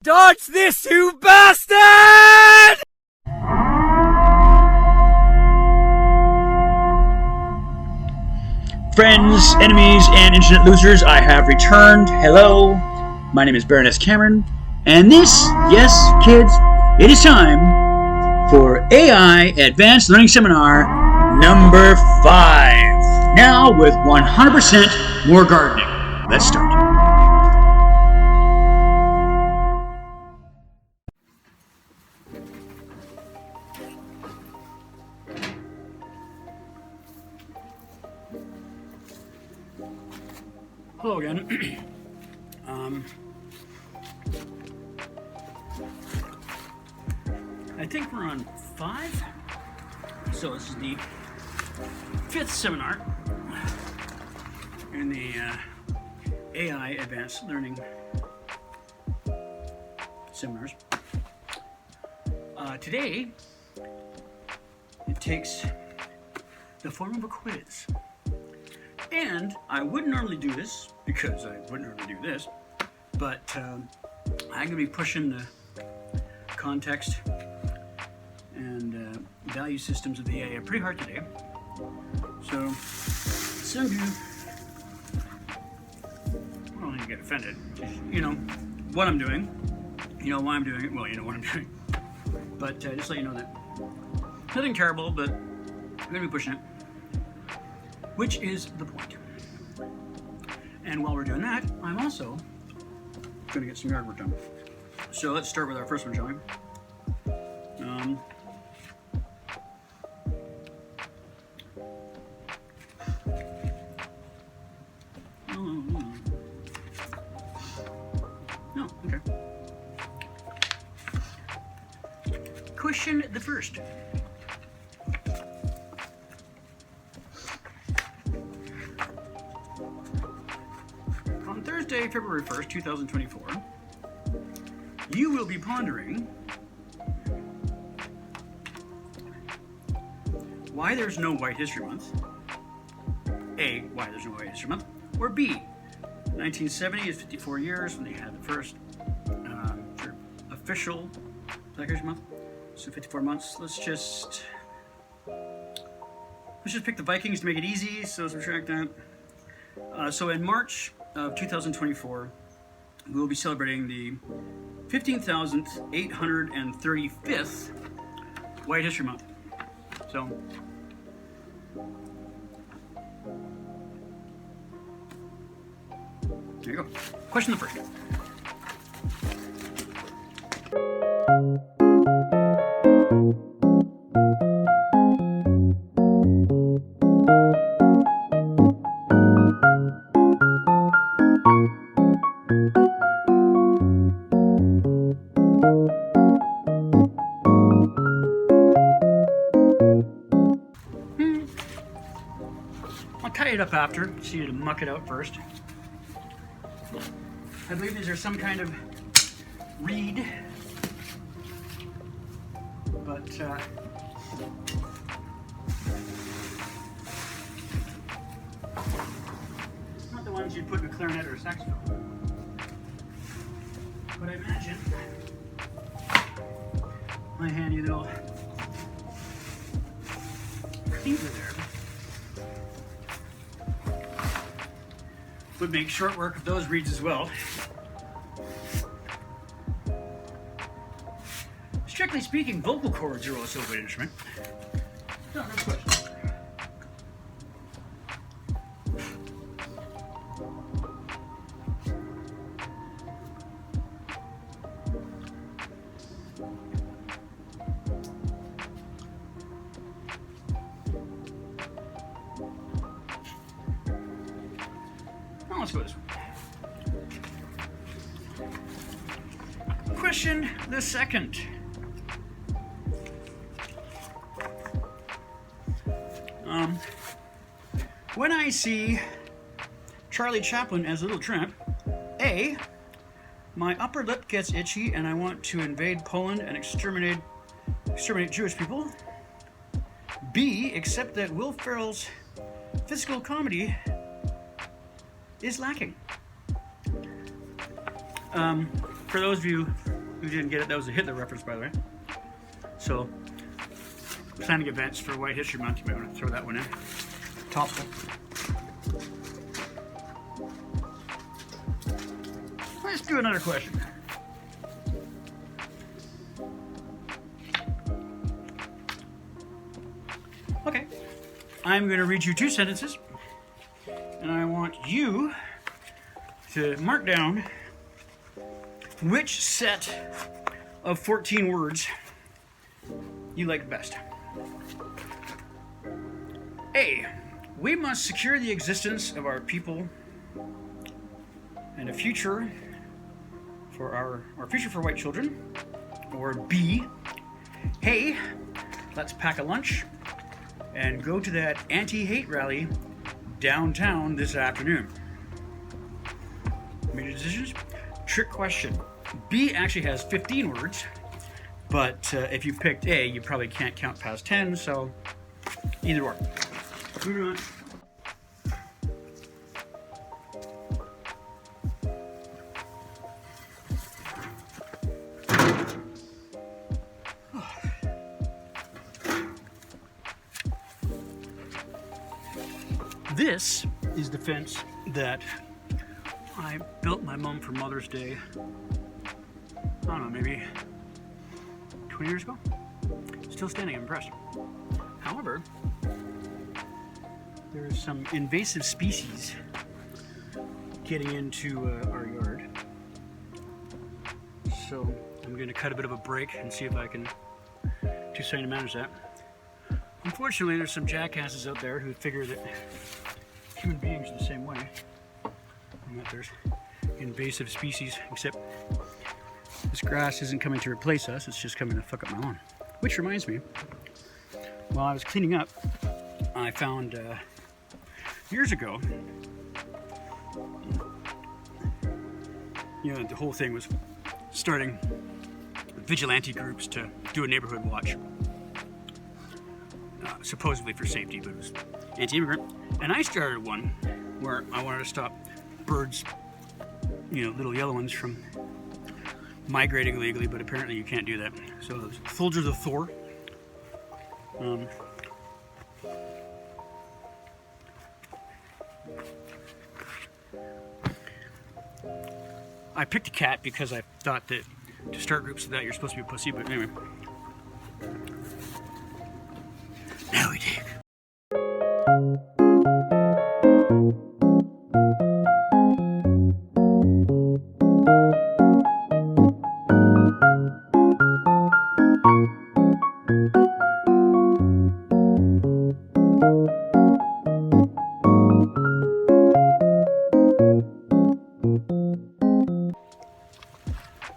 Dodge this, you bastard! Friends, enemies, and internet losers, I have returned. Hello, my name is Baroness Cameron, and this, yes, kids, it is time for AI Advanced Learning Seminar number 5. Now with 100% more gardening. Let's start. Hello again. I think we're on 5. So this is the 5th seminar in the AI Advanced Learning seminars. Today, it takes the form of a quiz. And I wouldn't normally do this, because I wouldn't normally do this, but I'm going to be pushing the context and value systems of the AI pretty hard today. So, some of you, I don't think you get offended. You know what I'm doing, you know why I'm doing it, well, you know what I'm doing. But just let you know that nothing terrible, but I'm going to be pushing it. Which is the point. And while we're doing that, I'm also going to get some yard work done. So let's start with our first one, shall we? No, okay. Question the first. Thursday, February 1st, 2024, you will be pondering why there's no White History Month. A, why there's no White History Month. Or B, 1970 is 54 years when they had the first official Black History Month. So 54 months. Let's just pick the Vikings to make it easy, so subtract that. So in March of 2024, we will be celebrating the 15,835th White History Month. So, there you go. Question the first. It up after, so you need to muck it out first. I believe these are some kind of reed, but not the ones you'd put in a clarinet or a saxophone. But I imagine my handy little cleaver there would make short work of those reeds as well. Strictly speaking, vocal cords are also a good instrument. No, next question. Let's go this one. Question the second. When I see Charlie Chaplin as a little tramp, A, my upper lip gets itchy and I want to invade Poland and exterminate Jewish people. B, accept that Will Ferrell's physical comedy is lacking. For those of you who didn't get it, that was a Hitler reference, by the way. So, planning events for White History Month, you might want to throw that one in. Topical. Let's do another question. Okay, I'm going to read you 2 sentences, and I want you to mark down which set of 14 words you like best. A, we must secure the existence of our people and a future for our future for white children. Or B, hey, let's pack a lunch and go to that anti-hate rally downtown this afternoon. Made your decisions? Trick question. B actually has 15 words, but if you picked A, you probably can't count past 10, so either or. Moving on. This is the fence that I built my mom for Mother's Day, I don't know, maybe 20 years ago. Still standing, I'm impressed. However, there is some invasive species getting into our yard. So I'm going to cut a bit of a break and see if I can do something to manage that. Unfortunately, there's some jackasses out there who figure that human beings are the same way, and that there's invasive species, except this grass isn't coming to replace us, it's just coming to fuck up my lawn. Which reminds me, while I was cleaning up, I found years ago, you know, the whole thing was starting vigilante groups to do a neighborhood watch. Supposedly for safety, but it was anti-immigrant. And I started one where I wanted to stop birds, you know, little yellow ones from migrating illegally, but apparently you can't do that. So it was Soldiers of Thor. I picked a cat because I thought that to start groups with that you're supposed to be a pussy, but anyway. Now we dig.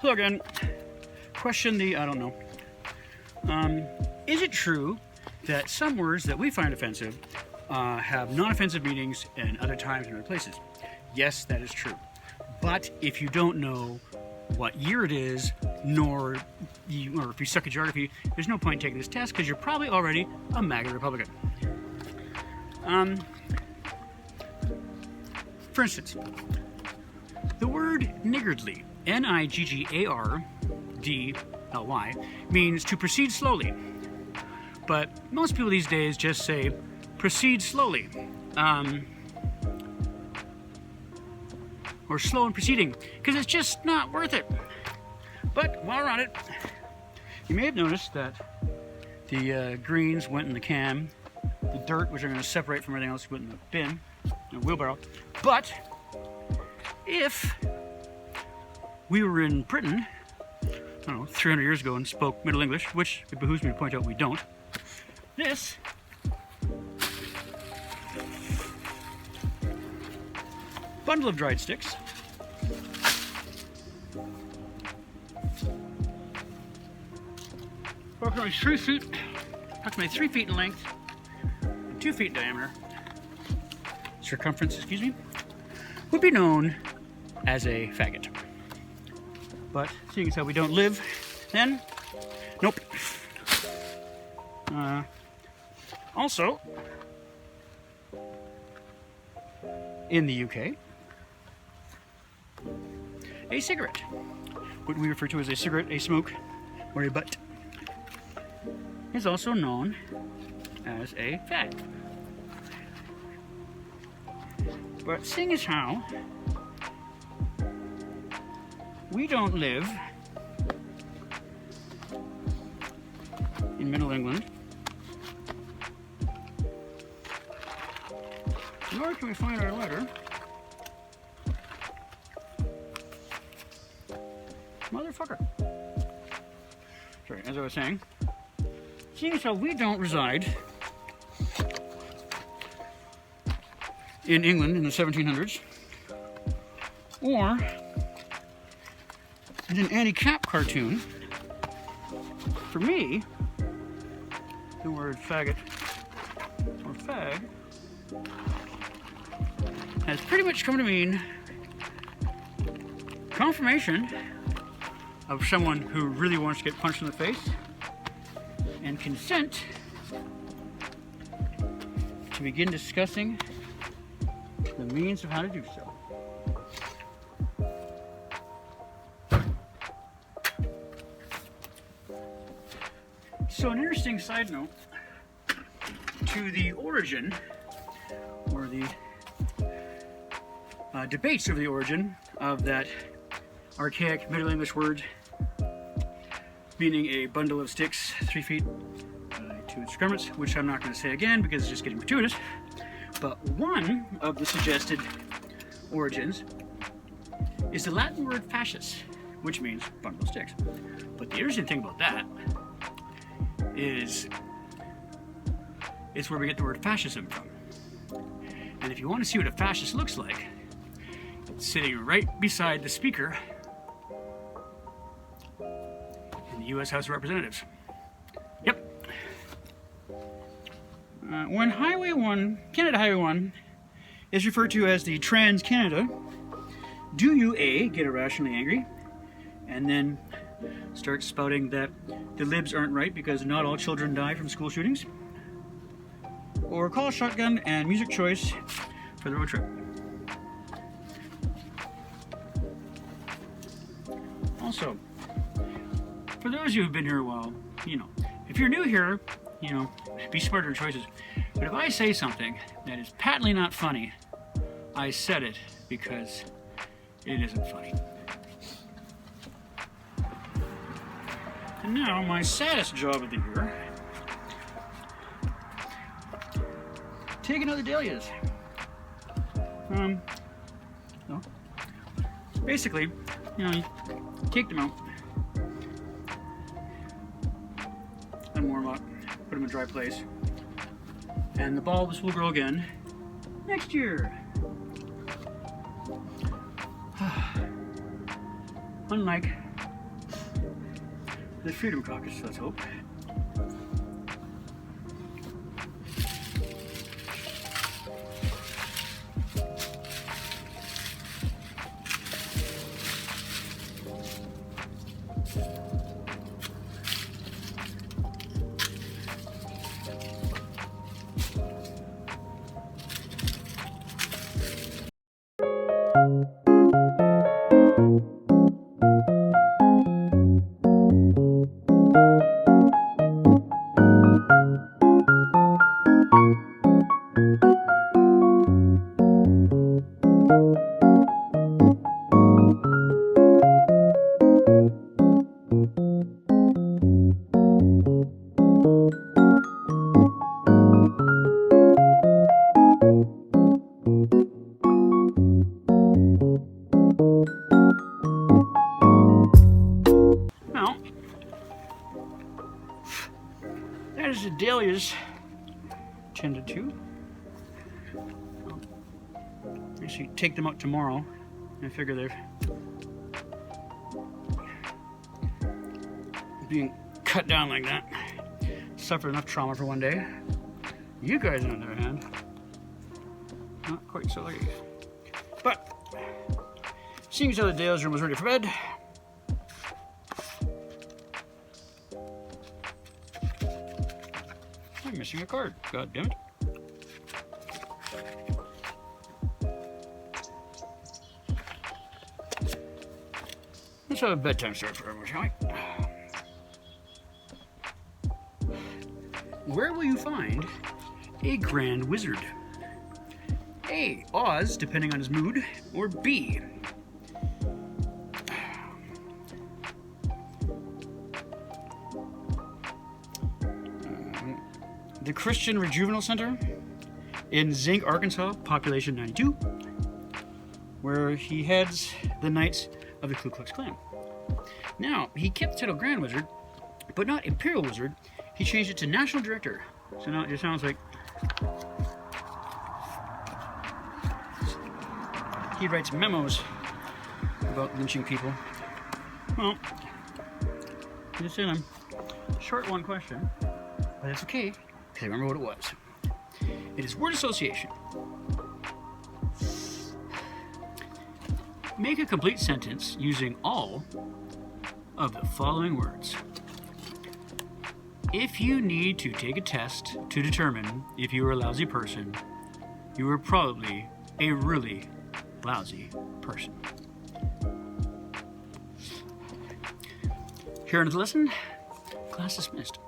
Hello again. Question the, I don't know. Is it true that some words that we find offensive have non-offensive meanings in other times and other places? Yes, that is true. But if you don't know what year it is, or if you suck at geography, there's no point in taking this test because you're probably already a MAGA Republican. For instance, the word niggardly, N-I-G-G-A-R-D-L-Y, means to proceed slowly. But most people these days just say, proceed slowly. Or slow in proceeding, because it's just not worth it. But while we're on it, you may have noticed that the greens went in the can, the dirt, which are going to separate from everything else, went in the bin, in a wheelbarrow. But if we were in Britain, I don't know, 300 years ago and spoke Middle English, which it behooves me to point out we don't, this bundle of dried sticks approximately 3 feet in length and 2 feet in diameter, circumference, excuse me, would be known as a faggot. But seeing as how we don't live then, nope. Also, in the UK, a cigarette what we refer to as a cigarette, a smoke, or a butt, is also known as a fag. But seeing as how we don't live in Middle England, nor can we find our letter. Motherfucker. Sorry, as I was saying, seeing as how we don't reside in England in the 1700s, or in an Andy Cap cartoon, for me, the word faggot or fag has pretty much come to mean confirmation of someone who really wants to get punched in the face and consent to begin discussing the means of how to do so. So an interesting side note to the origin, or the debates over the origin of that archaic Middle English word meaning a bundle of sticks 3 feet by 2 excrements, which I'm not going to say again because it's just getting gratuitous. But one of the suggested origins is the Latin word fascis, which means bundle of sticks. But the interesting thing about that is it's where we get the word fascism from. And if you want to see what a fascist looks like, it's sitting right beside the speaker in the U.S. House of Representatives. Yep. When Highway 1, Canada Highway 1, is referred to as the Trans-Canada, do you A, get irrationally angry, and then start spouting that the libs aren't right because not all children die from school shootings? Or call a shotgun and music choice for the road trip? Also, for those of you who've been here a while, you know, if you're new here, you know, be smarter in choices. But if I say something that is patently not funny, I said it because it isn't funny. And now, my saddest job of the year, taking out the dahlias. No. Basically, you know, you take them out, and warm up, put them in a dry place, and the bulbs will grow again next year. Unlike the Freedom Caucus, let's hope. As the dahlias tended to. Actually, take them out tomorrow. I figure they're being cut down like that. Suffered enough trauma for one day. You guys, on the other hand, not quite so lucky. But seeing as how the dahlias room was ready for bed, I'm missing a card. God damn it. Let's have a bedtime story for everyone, shall we? Where will you find a grand wizard? A. Oz, depending on his mood, or B. The Christian Rejuvenal Center in Zinc, Arkansas, population 92, where he heads the Knights of the Ku Klux Klan. Now, he kept the title Grand Wizard, but not Imperial Wizard. He changed it to National Director. So now it just sounds like he writes memos about lynching people. Well, just in a short one question, but that's okay, because I remember what it was. It is word association. Make a complete sentence using all of the following words. If you need to take a test to determine if you are a lousy person, you are probably a really lousy person. Here to listen, class dismissed.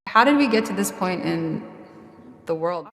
How did we get to this point in the world?